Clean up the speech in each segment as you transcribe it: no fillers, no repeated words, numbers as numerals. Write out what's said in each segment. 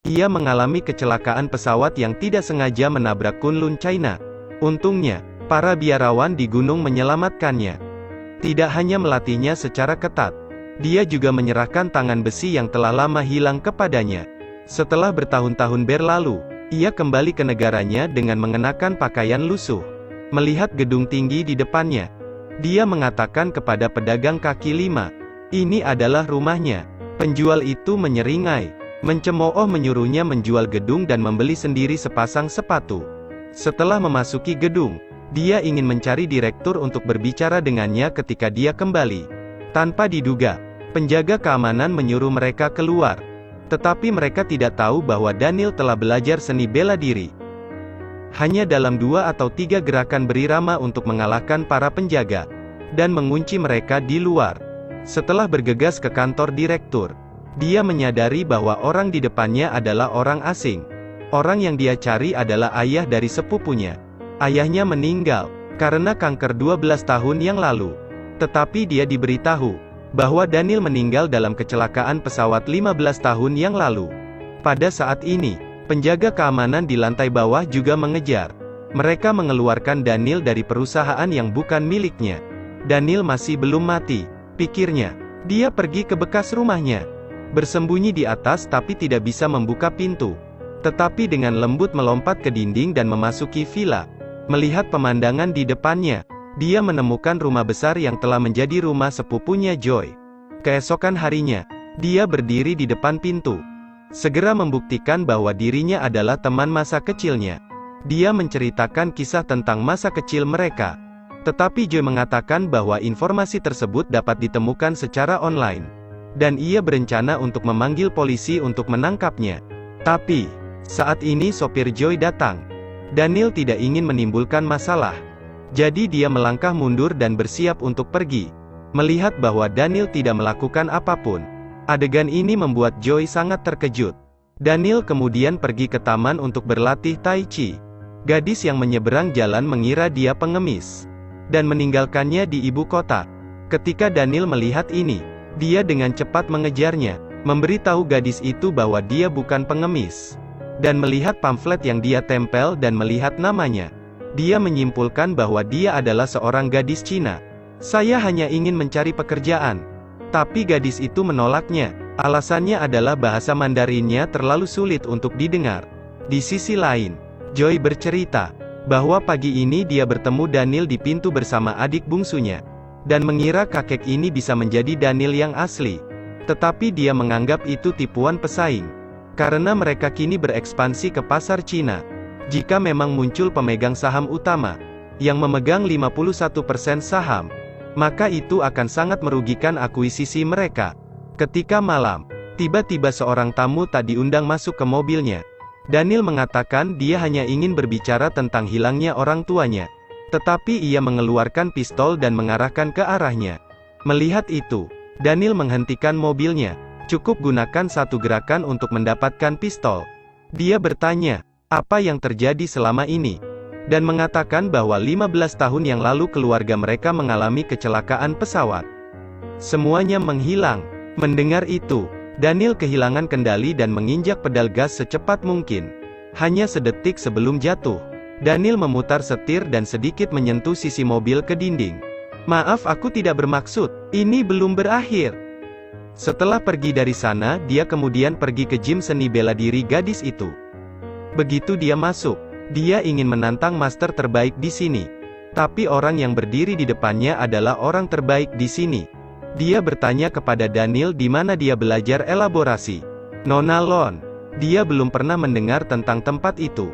Ia mengalami kecelakaan pesawat yang tidak sengaja menabrak Kunlun, China. Untungnya, para biarawan di gunung menyelamatkannya. Tidak hanya melatihnya secara ketat, dia juga menyerahkan tangan besi yang telah lama hilang kepadanya. Setelah bertahun-tahun berlalu, ia kembali ke negaranya dengan mengenakan pakaian lusuh. Melihat gedung tinggi di depannya, dia mengatakan kepada pedagang kaki lima, "Ini adalah rumahnya." Penjual itu menyeringai, mencemooh, menyuruhnya menjual gedung dan membeli sendiri sepasang sepatu. Setelah memasuki gedung, dia ingin mencari direktur untuk berbicara dengannya ketika dia kembali. Tanpa diduga, penjaga keamanan menyuruh mereka keluar. Tetapi mereka tidak tahu bahwa Daniel telah belajar seni bela diri. Hanya dalam 2 atau 3 gerakan berirama untuk mengalahkan para penjaga, dan mengunci mereka di luar. Setelah bergegas ke kantor direktur, dia menyadari bahwa orang di depannya adalah orang asing. Orang yang dia cari adalah ayah dari sepupunya. Ayahnya meninggal karena kanker 12 tahun yang lalu. Tetapi dia diberitahu bahwa Daniel meninggal dalam kecelakaan pesawat 15 tahun yang lalu. Pada saat ini, penjaga keamanan di lantai bawah juga mengejar. Mereka mengeluarkan Daniel dari perusahaan yang bukan miliknya. Daniel masih belum mati, pikirnya. Dia pergi ke bekas rumahnya, bersembunyi di atas tapi tidak bisa membuka pintu. Tetapi dengan lembut melompat ke dinding dan memasuki villa. Melihat pemandangan di depannya, dia menemukan rumah besar yang telah menjadi rumah sepupunya Joy. Keesokan harinya, dia berdiri di depan pintu, segera membuktikan bahwa dirinya adalah teman masa kecilnya. Dia menceritakan kisah tentang masa kecil mereka. Tetapi Joy mengatakan bahwa informasi tersebut dapat ditemukan secara online. Dan ia berencana untuk memanggil polisi untuk menangkapnya. Tapi, saat ini sopir Joy datang. Daniel tidak ingin menimbulkan masalah. Jadi dia melangkah mundur dan bersiap untuk pergi. Melihat bahwa Daniel tidak melakukan apapun. Adegan ini membuat Joy sangat terkejut. Daniel kemudian pergi ke taman untuk berlatih Tai Chi. Gadis yang menyeberang jalan mengira dia pengemis, dan meninggalkannya di ibu kota. Ketika Daniel melihat ini, dia dengan cepat mengejarnya, memberitahu gadis itu bahwa dia bukan pengemis. Dan melihat pamflet yang dia tempel dan melihat namanya, dia menyimpulkan bahwa dia adalah seorang gadis Cina. "Saya hanya ingin mencari pekerjaan." Tapi gadis itu menolaknya. Alasannya adalah bahasa Mandarinnya terlalu sulit untuk didengar. Di sisi lain, Joy bercerita bahwa pagi ini dia bertemu Daniel di pintu bersama adik bungsunya, dan mengira kakek ini bisa menjadi Daniel yang asli. Tetapi dia menganggap itu tipuan pesaing, karena mereka kini berekspansi ke pasar Cina. Jika memang muncul pemegang saham utama, yang memegang 51% saham, maka itu akan sangat merugikan akuisisi mereka. Ketika malam, tiba-tiba seorang tamu tak diundang masuk ke mobilnya. Daniel mengatakan dia hanya ingin berbicara tentang hilangnya orang tuanya. Tetapi ia mengeluarkan pistol dan mengarahkan ke arahnya. Melihat itu, Daniel menghentikan mobilnya. Cukup gunakan satu gerakan untuk mendapatkan pistol. Dia bertanya, apa yang terjadi selama ini? Dan mengatakan bahwa 15 tahun yang lalu keluarga mereka mengalami kecelakaan pesawat. Semuanya menghilang. Mendengar itu, Daniel kehilangan kendali dan menginjak pedal gas secepat mungkin. Hanya sedetik sebelum jatuh, Daniel memutar setir dan sedikit menyentuh sisi mobil ke dinding. "Maaf, aku tidak bermaksud. Ini belum berakhir." Setelah pergi dari sana, dia kemudian pergi ke gym seni bela diri gadis itu. Begitu dia masuk, dia ingin menantang master terbaik di sini. Tapi orang yang berdiri di depannya adalah orang terbaik di sini. Dia bertanya kepada Daniel di mana dia belajar elaborasi. "Nona Lon." Dia belum pernah mendengar tentang tempat itu.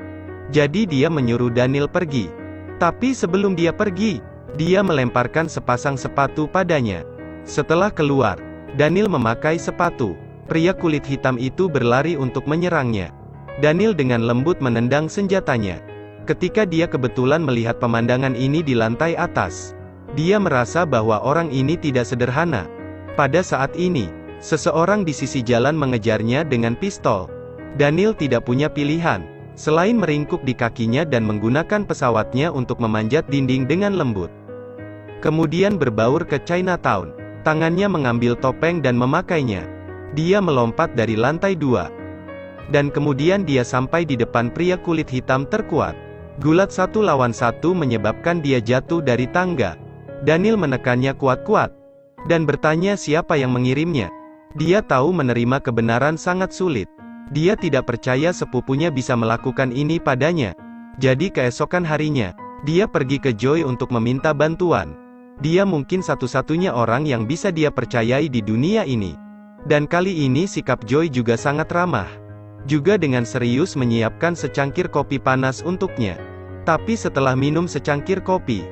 Jadi dia menyuruh Daniel pergi. Tapi sebelum dia pergi, dia melemparkan sepasang sepatu padanya. Setelah keluar, Daniel memakai sepatu. Pria kulit hitam itu berlari untuk menyerangnya. Daniel dengan lembut menendang senjatanya. Ketika dia kebetulan melihat pemandangan ini di lantai atas, dia merasa bahwa orang ini tidak sederhana. Pada saat ini, seseorang di sisi jalan mengejarnya dengan pistol. Daniel tidak punya pilihan, selain meringkuk di kakinya dan menggunakan pesawatnya untuk memanjat dinding dengan lembut. Kemudian berbaur ke Chinatown. Tangannya mengambil topeng dan memakainya. Dia melompat dari lantai 2. Dan kemudian dia sampai di depan pria kulit hitam terkuat. Gulat 1 lawan 1 menyebabkan dia jatuh dari tangga. Daniel menekannya kuat-kuat. Dan bertanya siapa yang mengirimnya. Dia tahu menerima kebenaran sangat sulit. Dia tidak percaya sepupunya bisa melakukan ini padanya. Jadi keesokan harinya, dia pergi ke Joy untuk meminta bantuan. Dia mungkin satu-satunya orang yang bisa dia percayai di dunia ini. Dan kali ini sikap Joy juga sangat ramah. Juga dengan serius menyiapkan secangkir kopi panas untuknya. Tapi setelah minum secangkir kopi,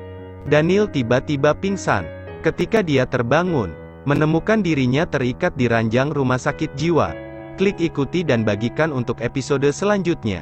Daniel tiba-tiba pingsan. Ketika dia terbangun, menemukan dirinya terikat di ranjang rumah sakit jiwa. Klik ikuti dan bagikan untuk episode selanjutnya.